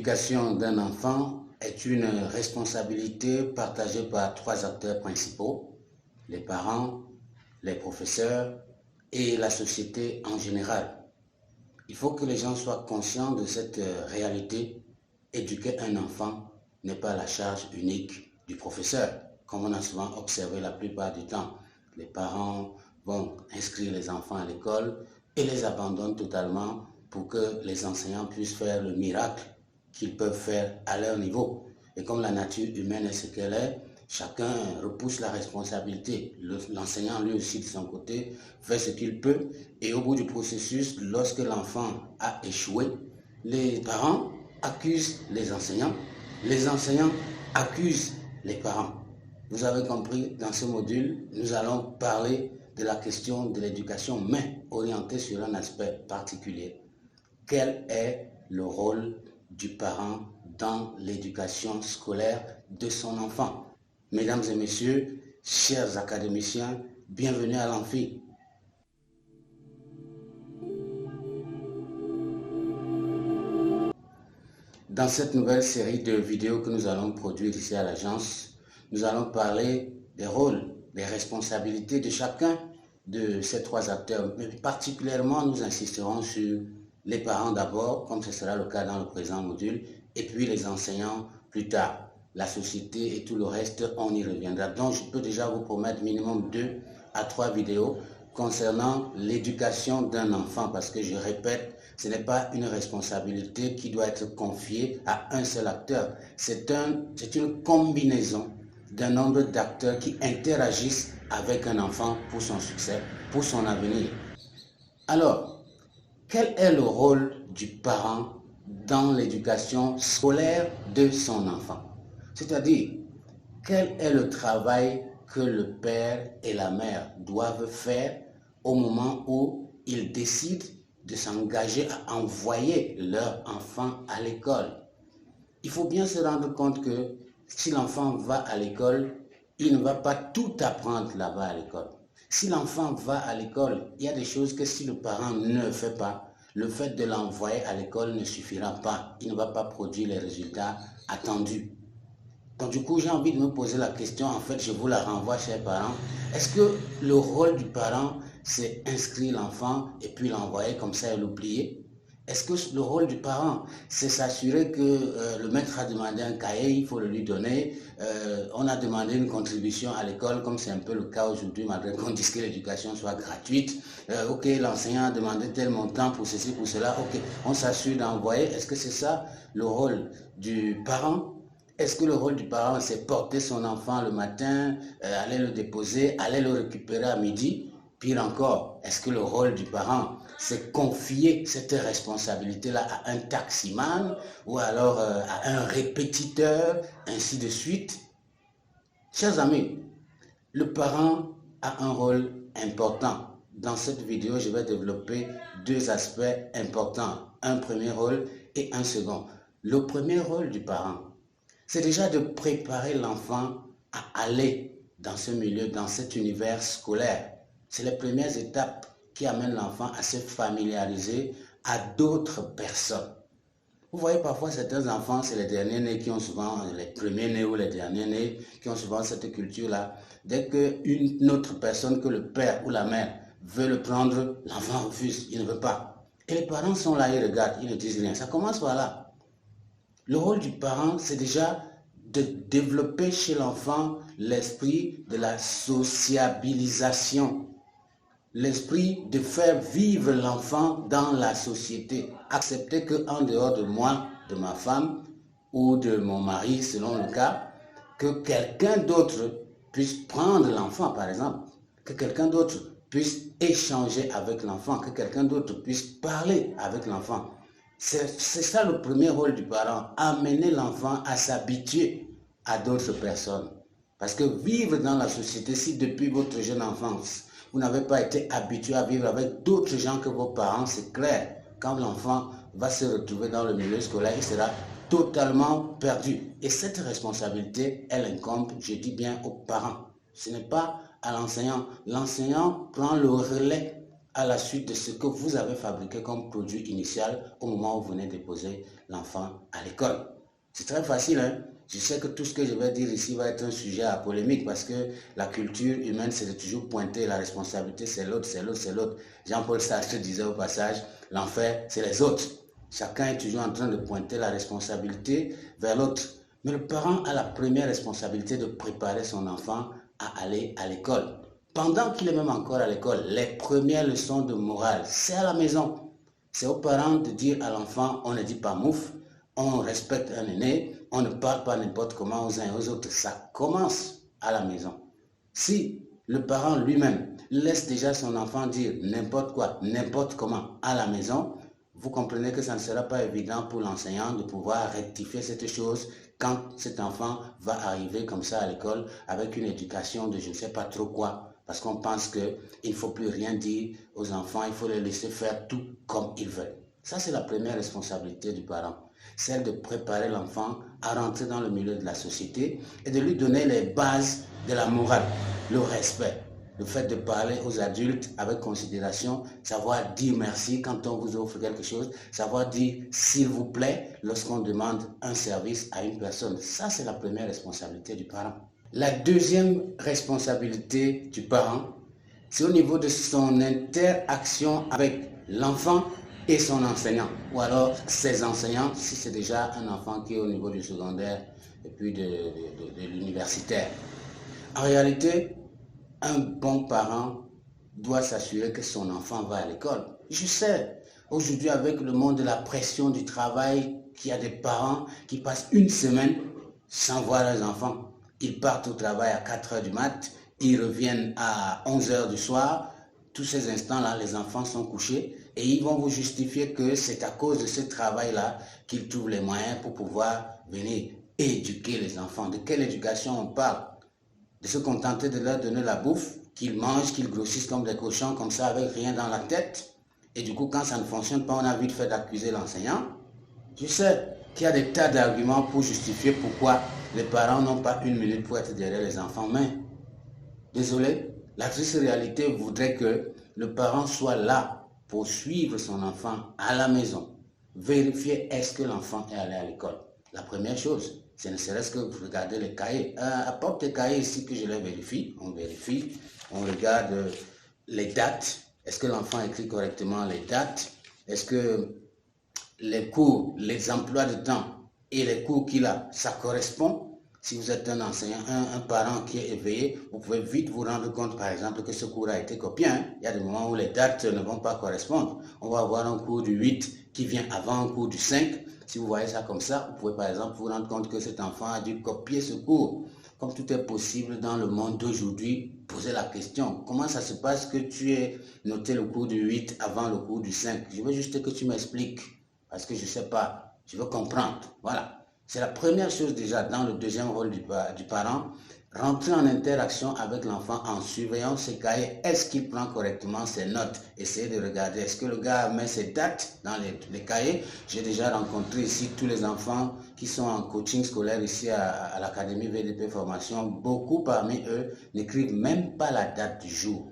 L'éducation d'un enfant est une responsabilité partagée par trois acteurs principaux, les parents, les professeurs et la société en général. Il faut que les gens soient conscients de cette réalité. Éduquer un enfant n'est pas la charge unique du professeur, comme on a souvent observé la plupart du temps. Les parents vont inscrire les enfants à l'école et les abandonnent totalement pour que les enseignants puissent faire le miracle qu'ils peuvent faire à leur niveau. Et comme la nature humaine est ce qu'elle est, chacun repousse la responsabilité. L'enseignant, lui aussi, de son côté, fait ce qu'il peut. Et au bout du processus, lorsque l'enfant a échoué, les parents accusent les enseignants accusent les parents. Vous avez compris, dans ce module, nous allons parler de la question de l'éducation, mais orientée sur un aspect particulier. Quel est le rôle du parent dans l'éducation scolaire de son enfant? Mesdames et messieurs, chers académiciens, bienvenue à l'Amphi. Dans cette nouvelle série de vidéos que nous allons produire ici à l'agence, nous allons parler des rôles, des responsabilités de chacun de ces trois acteurs. Mais particulièrement, nous insisterons sur les parents d'abord, comme ce sera le cas dans le présent module, et puis les enseignants plus tard. La société et tout le reste, on y reviendra. Donc, je peux déjà vous promettre minimum 2 à 3 vidéos concernant l'éducation d'un enfant, parce que je répète, ce n'est pas une responsabilité qui doit être confiée à un seul acteur. C'est une combinaison d'un nombre d'acteurs qui interagissent avec un enfant pour son succès, pour son avenir. Alors, quel est le rôle du parent dans l'éducation scolaire de son enfant? C'est-à-dire, quel est le travail que le père et la mère doivent faire au moment où ils décident de s'engager à envoyer leur enfant à l'école? Il faut bien se rendre compte que si l'enfant va à l'école, il ne va pas tout apprendre là-bas à l'école. Si l'enfant va à l'école, il y a des choses que si le parent ne fait pas, le fait de l'envoyer à l'école ne suffira pas. Il ne va pas produire les résultats attendus. Donc du coup, j'ai envie de me poser la question, en fait, je vous la renvoie, chers parents. Est-ce que le rôle du parent, c'est inscrire l'enfant et puis l'envoyer comme ça et l'oublier? Est-ce que le rôle du parent, c'est s'assurer que le maître a demandé un cahier, il faut le lui donner, on a demandé une contribution à l'école, comme c'est un peu le cas aujourd'hui, malgré qu'on dise que l'éducation soit gratuite. Ok, l'enseignant a demandé tel montant pour ceci, pour cela, ok, on s'assure d'envoyer. Est-ce que c'est ça le rôle du parent? Est-ce que le rôle du parent, c'est porter son enfant le matin, aller le déposer, aller le récupérer à midi? Pire encore, est-ce que le rôle du parent, c'est confier cette responsabilité-là à un taximan ou alors à un répétiteur, ainsi de suite? Chers amis, le parent a un rôle important. Dans cette vidéo, je vais développer 2 aspects importants. Un premier rôle et un second. Le premier rôle du parent, c'est déjà de préparer l'enfant à aller dans ce milieu, dans cet univers scolaire. C'est les premières étapes qui amènent l'enfant à se familiariser à d'autres personnes. Vous voyez, parfois, certains enfants, c'est les derniers nés qui ont souvent, les premiers nés ou les derniers nés, qui ont souvent cette culture-là. Dès qu'une autre personne que le père ou la mère veut le prendre, l'enfant refuse, il ne veut pas. Et les parents sont là, ils regardent, ils ne disent rien. Ça commence par là. Le rôle du parent, c'est déjà de développer chez l'enfant l'esprit de la sociabilisation, l'esprit de faire vivre l'enfant dans la société. Accepter qu'en dehors de moi, de ma femme ou de mon mari, selon le cas, que quelqu'un d'autre puisse prendre l'enfant, par exemple, que quelqu'un d'autre puisse échanger avec l'enfant, que quelqu'un d'autre puisse parler avec l'enfant. C'est ça le premier rôle du parent, amener l'enfant à s'habituer à d'autres personnes. Parce que vivre dans la société, si depuis votre jeune enfance, vous n'avez pas été habitué à vivre avec d'autres gens que vos parents, c'est clair. Quand l'enfant va se retrouver dans le milieu scolaire, il sera totalement perdu. Et cette responsabilité, elle incombe, je dis bien, aux parents. Ce n'est pas à l'enseignant. L'enseignant prend le relais à la suite de ce que vous avez fabriqué comme produit initial au moment où vous venez déposer l'enfant à l'école. C'est très facile, hein? Je sais que tout ce que je vais dire ici va être un sujet à polémique parce que la culture humaine, c'est de toujours pointer la responsabilité, c'est l'autre, c'est l'autre, c'est l'autre. Jean-Paul Sartre disait au passage, l'enfer, c'est les autres. Chacun est toujours en train de pointer la responsabilité vers l'autre. Mais le parent a la première responsabilité de préparer son enfant à aller à l'école. Pendant qu'il est même encore à l'école, les premières leçons de morale, c'est à la maison. C'est aux parents de dire à l'enfant, on ne dit pas mouf, on respecte un aîné, on ne parle pas n'importe comment aux uns et aux autres. Ça commence à la maison. Si le parent lui-même laisse déjà son enfant dire n'importe quoi, n'importe comment à la maison, vous comprenez que ça ne sera pas évident pour l'enseignant de pouvoir rectifier cette chose quand cet enfant va arriver comme ça à l'école avec une éducation de je ne sais pas trop quoi. Parce qu'on pense qu'il ne faut plus rien dire aux enfants, il faut les laisser faire tout comme ils veulent. Ça, c'est la première responsabilité du parent. Celle de préparer l'enfant à rentrer dans le milieu de la société et de lui donner les bases de la morale, le respect. Le fait de parler aux adultes avec considération, savoir dire merci quand on vous offre quelque chose, savoir dire s'il vous plaît lorsqu'on demande un service à une personne. Ça, c'est la première responsabilité du parent. La deuxième responsabilité du parent, c'est au niveau de son interaction avec l'enfant et son enseignant, ou alors ses enseignants, si c'est déjà un enfant qui est au niveau du secondaire et puis de l'universitaire. En réalité, un bon parent doit s'assurer que son enfant va à l'école. Je sais, aujourd'hui avec le monde de la pression du travail, qu'il y a des parents qui passent une semaine sans voir leurs enfants. Ils partent au travail à 4 heures du mat, ils reviennent à 11 heures du soir. Tous ces instants-là, les enfants sont couchés et ils vont vous justifier que c'est à cause de ce travail-là qu'ils trouvent les moyens pour pouvoir venir éduquer les enfants. De quelle éducation on parle? De se contenter de leur donner la bouffe, qu'ils mangent, qu'ils grossissent comme des cochons, comme ça, avec rien dans la tête. Et du coup, quand ça ne fonctionne pas, on a vite fait d'accuser l'enseignant. Je sais qu'il y a des tas d'arguments pour justifier pourquoi les parents n'ont pas une minute pour être derrière les enfants. Mais, désolé, la triste réalité voudrait que le parent soit là pour suivre son enfant à la maison. Vérifier est-ce que l'enfant est allé à l'école. La première chose, ce ne serait-ce que vous regardez les cahiers. Apporte les cahiers ici que je les vérifie. On regarde les dates. Est-ce que l'enfant écrit correctement les dates? Est-ce que les cours, les emplois de temps et les cours qu'il a, ça correspond? Si vous êtes un enseignant, un parent qui est éveillé, vous pouvez vite vous rendre compte, par exemple, que ce cours a été copié. Il y a des moments où les dates ne vont pas correspondre. On va avoir un cours du 8 qui vient avant un cours du 5. Si vous voyez ça comme ça, vous pouvez par exemple vous rendre compte que cet enfant a dû copier ce cours. Comme tout est possible dans le monde d'aujourd'hui, posez la question, comment ça se passe que tu aies noté le cours du 8 avant le cours du 5? Je veux juste que tu m'expliques, parce que je ne sais pas, je veux comprendre. Voilà. C'est la première chose déjà dans le deuxième rôle du parent, rentrer en interaction avec l'enfant en surveillant ses cahiers. Est-ce qu'il prend correctement ses notes? Essayez de regarder. Est-ce que le gars met ses dates dans les cahiers? J'ai déjà rencontré ici tous les enfants qui sont en coaching scolaire ici à l'Académie VDP Formation. Beaucoup parmi eux n'écrivent même pas la date du jour.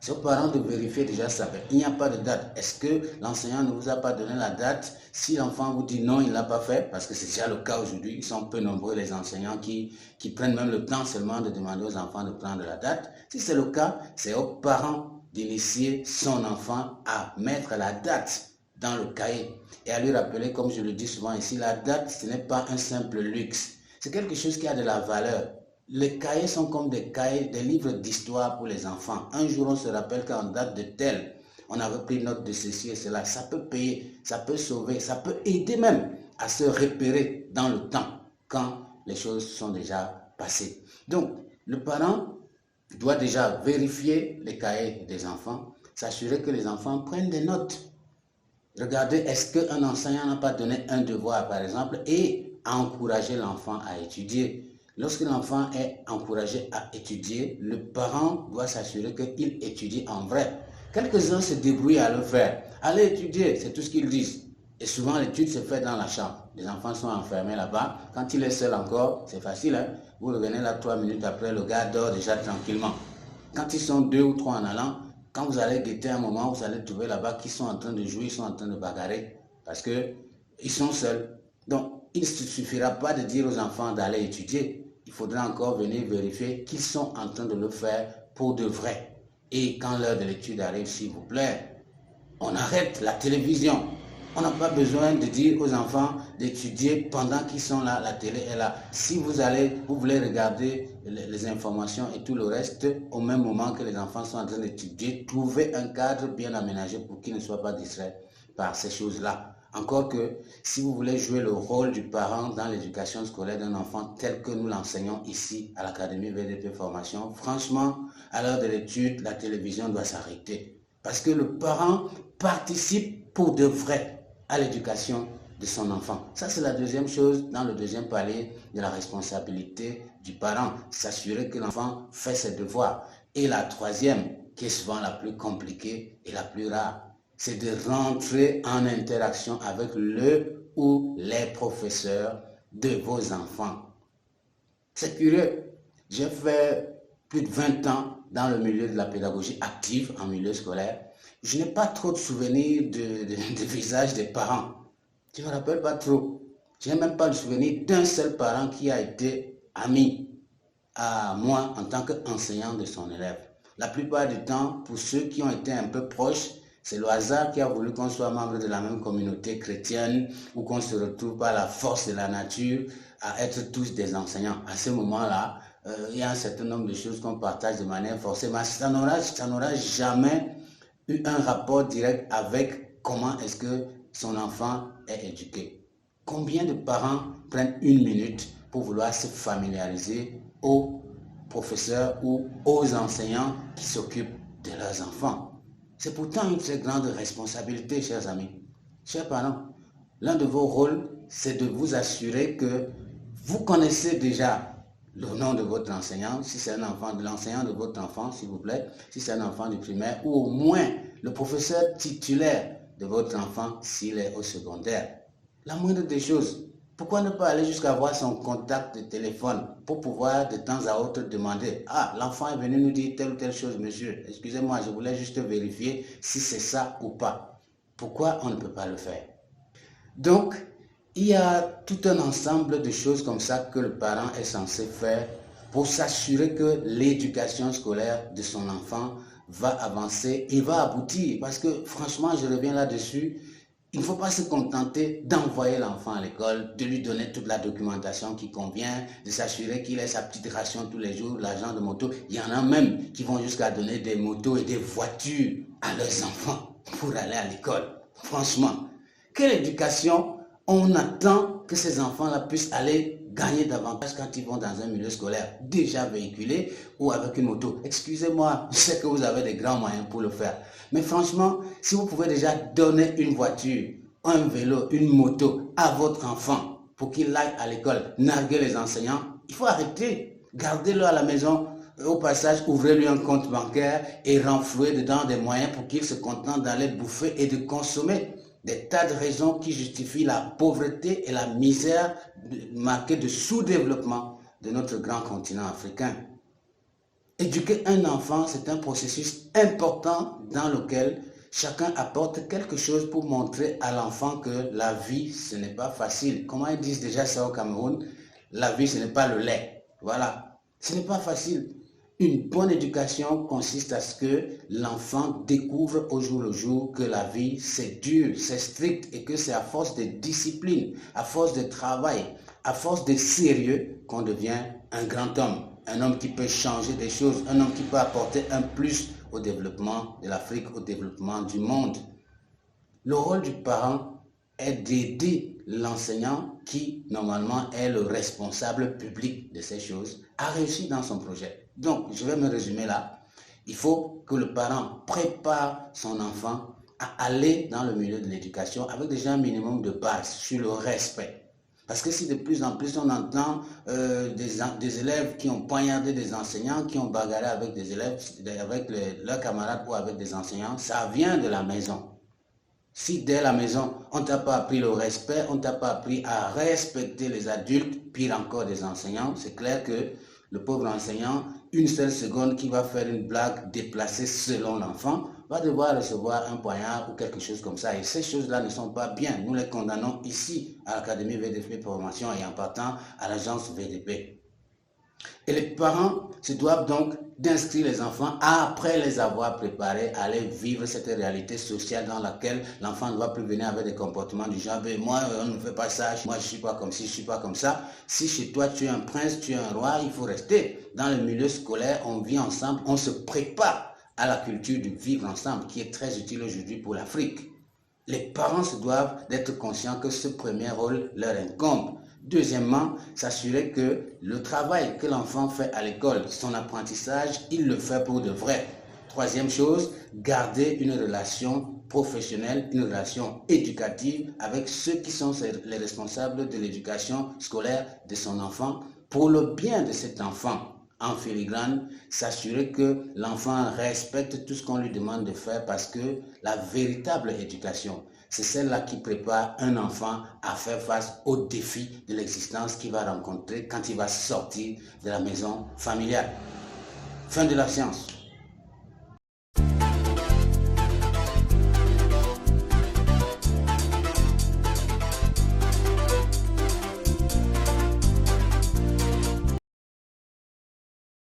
C'est aux parents de vérifier déjà ça. Il n'y a pas de date. Est-ce que l'enseignant ne vous a pas donné la date? Si l'enfant vous dit non, il ne l'a pas fait, parce que c'est déjà le cas aujourd'hui, ils sont peu nombreux les enseignants qui prennent même le temps seulement de demander aux enfants de prendre la date. Si c'est le cas, c'est aux parents d'initier son enfant à mettre la date dans le cahier et à lui rappeler, comme je le dis souvent ici, la date, ce n'est pas un simple luxe. C'est quelque chose qui a de la valeur. Les cahiers sont comme des cahiers, des livres d'histoire pour les enfants. Un jour, on se rappelle qu'en date de tel, on avait pris note de ceci et cela. Ça peut payer, ça peut sauver, ça peut aider même à se repérer dans le temps quand les choses sont déjà passées. Donc, le parent doit déjà vérifier les cahiers des enfants, s'assurer que les enfants prennent des notes. Regardez, est-ce qu'un enseignant n'a pas donné un devoir, par exemple, et a encouragé l'enfant à étudier? Lorsque l'enfant est encouragé à étudier, le parent doit s'assurer qu'il étudie en vrai. Quelques-uns se débrouillent à le faire. Allez étudier, c'est tout ce qu'ils disent. Et souvent, l'étude se fait dans la chambre. Les enfants sont enfermés là-bas. Quand il est seul encore, c'est facile. Hein? Vous revenez là 3 minutes après, le gars dort déjà tranquillement. Quand ils sont 2 ou 3 en allant, quand vous allez guetter un moment, vous allez trouver là-bas qu'ils sont en train de jouer, ils sont en train de bagarrer, parce qu'ils sont seuls. Donc, il ne suffira pas de dire aux enfants d'aller étudier. Il faudra encore venir vérifier qu'ils sont en train de le faire pour de vrai. Et quand l'heure de l'étude arrive, s'il vous plaît, on arrête la télévision. On n'a pas besoin de dire aux enfants d'étudier pendant qu'ils sont là, la télé est là. Si vous voulez regarder les informations et tout le reste, au même moment que les enfants sont en train d'étudier, trouvez un cadre bien aménagé pour qu'ils ne soient pas distraits par ces choses-là. Encore que, si vous voulez jouer le rôle du parent dans l'éducation scolaire d'un enfant tel que nous l'enseignons ici à l'Académie VDP Formation, franchement, à l'heure de l'étude, la télévision doit s'arrêter. Parce que le parent participe pour de vrai à l'éducation de son enfant. Ça, c'est la deuxième chose dans le deuxième palier de la responsabilité du parent. S'assurer que l'enfant fait ses devoirs. Et la troisième, qui est souvent la plus compliquée et la plus rare, c'est de rentrer en interaction avec le ou les professeurs de vos enfants. C'est curieux. J'ai fait plus de 20 ans dans le milieu de la pédagogie active en milieu scolaire. Je n'ai pas trop de souvenirs de visage des parents. Je ne me rappelle pas trop. Je n'ai même pas le souvenir d'un seul parent qui a été ami à moi en tant qu'enseignant de son élève. La plupart du temps, pour ceux qui ont été un peu proches, c'est le hasard qui a voulu qu'on soit membre de la même communauté chrétienne ou qu'on se retrouve par la force de la nature à être tous des enseignants. À ce moment-là, il y a un certain nombre de choses qu'on partage de manière forcée, mais ça n'aura jamais eu un rapport direct avec comment est-ce que son enfant est éduqué. Combien de parents prennent une minute pour vouloir se familiariser aux professeurs ou aux enseignants qui s'occupent de leurs enfants? C'est pourtant une très grande responsabilité, chers amis. Chers parents, l'un de vos rôles, c'est de vous assurer que vous connaissez déjà le nom de votre enseignant, si c'est un enfant, de l'enseignant de votre enfant, s'il vous plaît, si c'est un enfant du primaire, ou au moins le professeur titulaire de votre enfant s'il est au secondaire. La moindre des choses. Pourquoi ne pas aller jusqu'à voir son contact de téléphone pour pouvoir de temps à autre demander: ah, l'enfant est venu nous dire telle ou telle chose, monsieur. Excusez-moi, je voulais juste vérifier si c'est ça ou pas. Pourquoi on ne peut pas le faire? Donc, il y a tout un ensemble de choses comme ça que le parent est censé faire pour s'assurer que l'éducation scolaire de son enfant va avancer et va aboutir. Parce que franchement, je reviens là-dessus, il ne faut pas se contenter d'envoyer l'enfant à l'école, de lui donner toute la documentation qui convient, de s'assurer qu'il ait sa petite ration tous les jours, l'argent de moto. Il y en a même qui vont jusqu'à donner des motos et des voitures à leurs enfants pour aller à l'école. Franchement, quelle éducation on attend que ces enfants-là puissent aller gagner davantage quand ils vont dans un milieu scolaire déjà véhiculé ou avec une moto? Excusez-moi, je sais que vous avez des grands moyens pour le faire. Mais franchement, si vous pouvez déjà donner une voiture, un vélo, une moto à votre enfant pour qu'il aille à l'école, narguer les enseignants, il faut arrêter. Gardez-le à la maison. Au passage, ouvrez-lui un compte bancaire et renflouez dedans des moyens pour qu'il se contente d'aller bouffer et de consommer. Des tas de raisons qui justifient la pauvreté et la misère marquée de sous-développement de notre grand continent africain. Éduquer un enfant, c'est un processus important dans lequel chacun apporte quelque chose pour montrer à l'enfant que la vie, ce n'est pas facile. Comment ils disent déjà ça au Cameroun? La vie, ce n'est pas le lait. Voilà. Ce n'est pas facile. Une bonne éducation consiste à ce que l'enfant découvre au jour le jour que la vie, c'est dur, c'est strict et que c'est à force de discipline, à force de travail, à force de sérieux qu'on devient un grand homme. Un homme qui peut changer des choses, un homme qui peut apporter un plus au développement de l'Afrique, au développement du monde. Le rôle du parent est d'aider l'enseignant qui, normalement, est le responsable public de ces choses, à réussir dans son projet. Donc, je vais me résumer là. Il faut que le parent prépare son enfant à aller dans le milieu de l'éducation avec déjà un minimum de base sur le respect. Parce que si de plus en plus on entend des élèves qui ont poignardé des enseignants, qui ont bagarré avec des élèves, avec leurs camarades ou avec des enseignants, ça vient de la maison. Si dès la maison, on ne t'a pas appris le respect, on ne t'a pas appris à respecter les adultes, pire encore des enseignants, c'est clair que Le pauvre enseignant, une seule seconde qui va faire une blague déplacée selon l'enfant, va devoir recevoir un poignard ou quelque chose comme ça. Et ces choses-là ne sont pas bien. Nous les condamnons ici à l'Académie VDP Formation et en partant à l'agence VDP. Et les parents se doivent donc d'inscrire les enfants après les avoir préparés à aller vivre cette réalité sociale dans laquelle l'enfant ne doit plus venir avec des comportements du genre « moi on ne fait pas ça, moi je ne suis pas comme ci, je ne suis pas comme ça ». Si chez toi tu es un prince, tu es un roi, il faut rester. Dans le milieu scolaire, on vit ensemble, on se prépare à la culture du vivre ensemble qui est très utile aujourd'hui pour l'Afrique. Les parents se doivent d'être conscients que ce premier rôle leur incombe. Deuxièmement, s'assurer que le travail que l'enfant fait à l'école, son apprentissage, il le fait pour de vrai. Troisième chose, garder une relation professionnelle, une relation éducative avec ceux qui sont les responsables de l'éducation scolaire de son enfant pour le bien de cet enfant. En filigrane, s'assurer que l'enfant respecte tout ce qu'on lui demande de faire parce que la véritable éducation, c'est celle-là qui prépare un enfant à faire face aux défis de l'existence qu'il va rencontrer quand il va sortir de la maison familiale. Fin de la science.